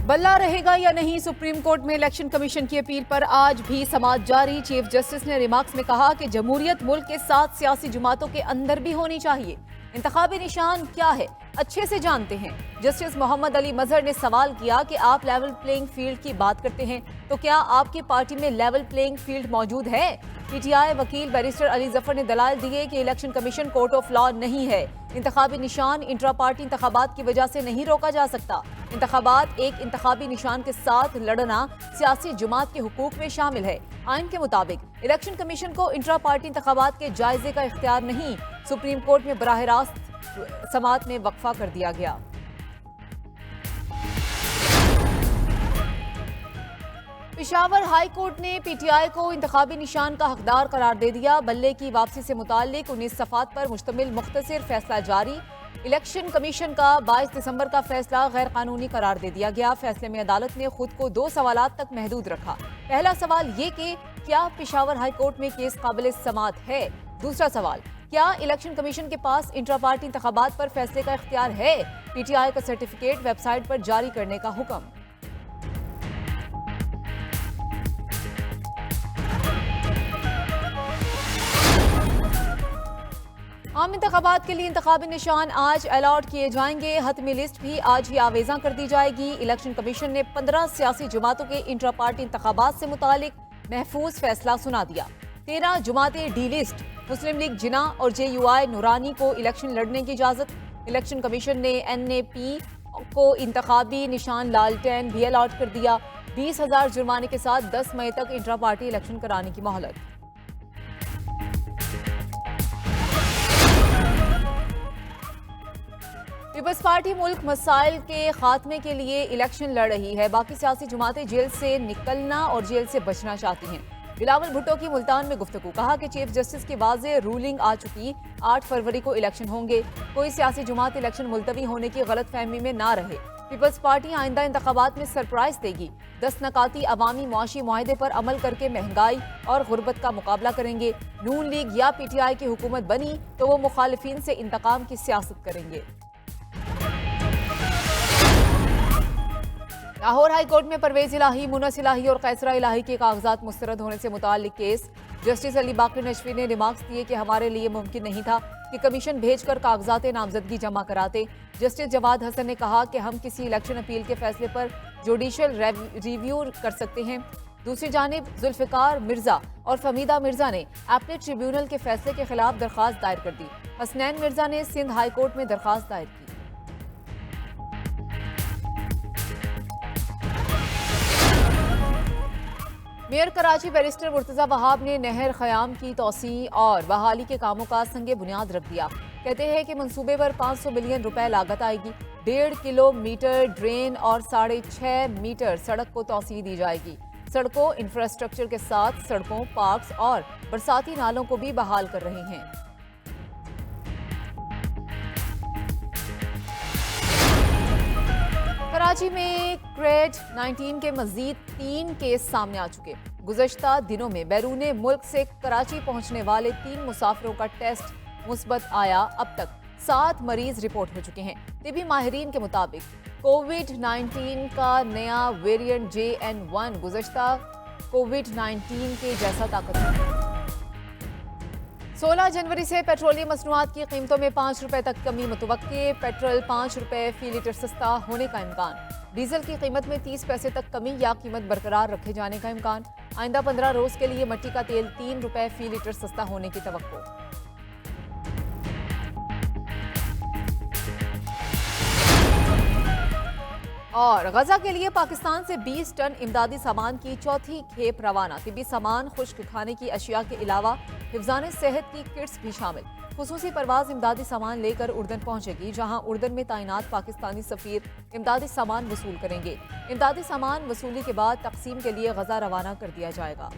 बल्ला रहेगा या नहीं, सुप्रीम कोर्ट में इलेक्शन कमीशन की अपील पर आज भी समाअत जारी। चीफ जस्टिस ने रिमार्क्स में कहा कि जमहूरियत मुल्क के 7 सियासी जमातों के अंदर भी होनी चाहिए। इंतखाबी निशान क्या है, अच्छे से जानते हैं। जस्टिस मोहम्मद अली मजहर ने सवाल किया कि आप लेवल प्लेइंग फील्ड की बात करते हैं, तो क्या आपकी पार्टी में लेवल प्लेइंग फील्ड मौजूद है? पीटीआई वकील बैरिस्टर अली जफर ने दलाल दिए कि election commission court of law नहीं है। इंतखाबी निशान इंट्रा पार्टी इंतखाबात की वजह से नहीं रोका जा सकता। इंतखाबात एक इंतखाबी निशान के साथ लड़ना सियासी जमात के हुकूक में शामिल है। आइन के मुताबिक इलेक्शन कमीशन को इंट्रा पार्टी इंतखाबात के जायजे का इख्तियार नहीं। सुप्रीम कोर्ट में बराह रास्त समाअत में वक्फा कर दिया गया। पेशावर हाई कोर्ट ने पीटीआई को इंतखाबी निशान का हकदार करार दे दिया। बल्ले की वापसी से मुताल्लिक 19 सफ़ात पर मुश्तमिल मुख्तसर फैसला जारी। इलेक्शन कमीशन का 22 दिसंबर का फैसला गैर कानूनी करार दे दिया गया। फैसले में अदालत ने खुद को 2 सवालात तक महदूद रखा। पहला सवाल ये कि क्या पेशावर हाई कोर्ट में केस काबिल समाअत है। दूसरा सवाल, क्या इलेक्शन कमीशन के पास इंट्रा पार्टी इंतखाबात पर फैसले का इख्तियार है। पीटीआई का सर्टिफिकेट वेबसाइट पर जारी करने का हुक्म। आम इंतखाबात के लिए इंतखाबी निशान आज अलॉट किए जाएंगे। हतमी लिस्ट भी आज ही आवेजा कर दी जाएगी। इलेक्शन कमीशन ने 15 सियासी जमातों के इंट्रा पार्टी इंतखाबात से मुतालिक महफूज फैसला सुना दिया। 13 जमातें डी लिस्ट, मुस्लिम लीग जिना और JUI नूरानी को इलेक्शन लड़ने की इजाजत। इलेक्शन कमीशन ने NAP को इंतखाबी निशान लालटेन भी अलॉट कर दिया। 20,000 जुर्माने के साथ 10 मई तक इंट्रा पार्टी इलेक्शन कराने की मोहलत। पीपल्स पार्टी मुल्क मसाइल के खात्मे के लिए इलेक्शन लड़ रही है। बाकी सियासी जमातें जेल से निकलना और जेल से बचना चाहती हैं। बिलावल भुट्टो की मुल्तान में गुफ्तगू, कहा कि चीफ जस्टिस की वाज़ेह रूलिंग आ चुकी, 8 फरवरी को इलेक्शन होंगे। कोई सियासी जमात इलेक्शन मुलतवी होने की गलत फहमी में ना रहे। पीपल्स पार्टी आइंदा इंतखाबात में सरप्राइज देगी। 10 नकाती अवामी मुआशी मुआहदे पर अमल करके महंगाई और गुर्बत का मुकाबला करेंगे। नून लीग या PTI की हुकूमत बनी तो वो मुखालिफिन से इंतकाम की सियासत करेंगे। लाहौर हाई कोर्ट में परवेज इलाही, मुनस इलाही और कैसरा इलाही के कागजात मुस्तरद होने से मुताल्लिक केस। जस्टिस अली बाकर नशवी ने रिमार्क्स दिए कि हमारे लिए मुमकिन नहीं था कि कमीशन भेजकर कागजात नामजदगी जमा कराते। जस्टिस जवाद हसन ने कहा कि हम किसी इलेक्शन अपील के फैसले पर जुडिशल रिव्यू कर सकते हैं। दूसरी जानिब जुल्फिकार मिर्जा और फमीदा मिर्जा ने एपलेट ट्रिब्यूनल के फैसले के खिलाफ दरखास्त दायर कर दी। हसनैन मिर्जा ने सिंध हाई कोर्ट में दरखास्त दायर की। मेयर कराची बैरिस्टर मुर्तजा वहाब ने नहर ख़याम की तोसी और बहाली के कामों का संगे बुनियाद रख दिया। कहते हैं कि मंसूबे पर 500 मिलियन रुपए लागत आएगी। 1.5 किलोमीटर ड्रेन और 6.5 मीटर सड़क को तोसी दी जाएगी। सड़कों इंफ्रास्ट्रक्चर के साथ सड़कों, पार्क्स और बरसाती नालों को भी बहाल कर रहे हैं। कराची में कोविड-19 के मजीद 3 केस सामने आ चुके। गुज़श्ता दिनों में बैरून मुल्क से कराची पहुंचने वाले 3 मुसाफिरों का टेस्ट मुस्बत आया। अब तक 7 मरीज रिपोर्ट हो चुके हैं। तिबी माहिरीन के मुताबिक कोविड-19 का नया वेरिएंट JN1 गुज़श्ता कोविड-19 के जैसा ताकतवर है। 16 जनवरी से पेट्रोलियम मसनूआत की कीमतों में 5 रुपए तक कमी मुतवक्के। पेट्रोल 5 रुपए फी लीटर सस्ता होने का इम्कान। डीजल की कीमत में 30 पैसे तक कमी या कीमत बरकरार रखे जाने का इम्कान। आइंदा 15 रोज के लिए मट्टी का तेल 3 रुपए फी लीटर सस्ता होने की तवक्को। और गजा के लिए पाकिस्तान से 20 टन इमदादी सामान की चौथी खेप रवाना। तिबी सामान, खुश्क खाने की अशिया के अलावा हिफ्ज़ान सेहत की किट्स भी शामिल। खुसूसी परवाज इमदादी सामान लेकर उर्दन पहुंचेगी, जहां उर्दन में तैनात पाकिस्तानी सफीर इमदादी सामान वसूल करेंगे। इमदादी सामान वसूली के बाद तकसीम के लिए गजा रवाना कर दिया जाएगा।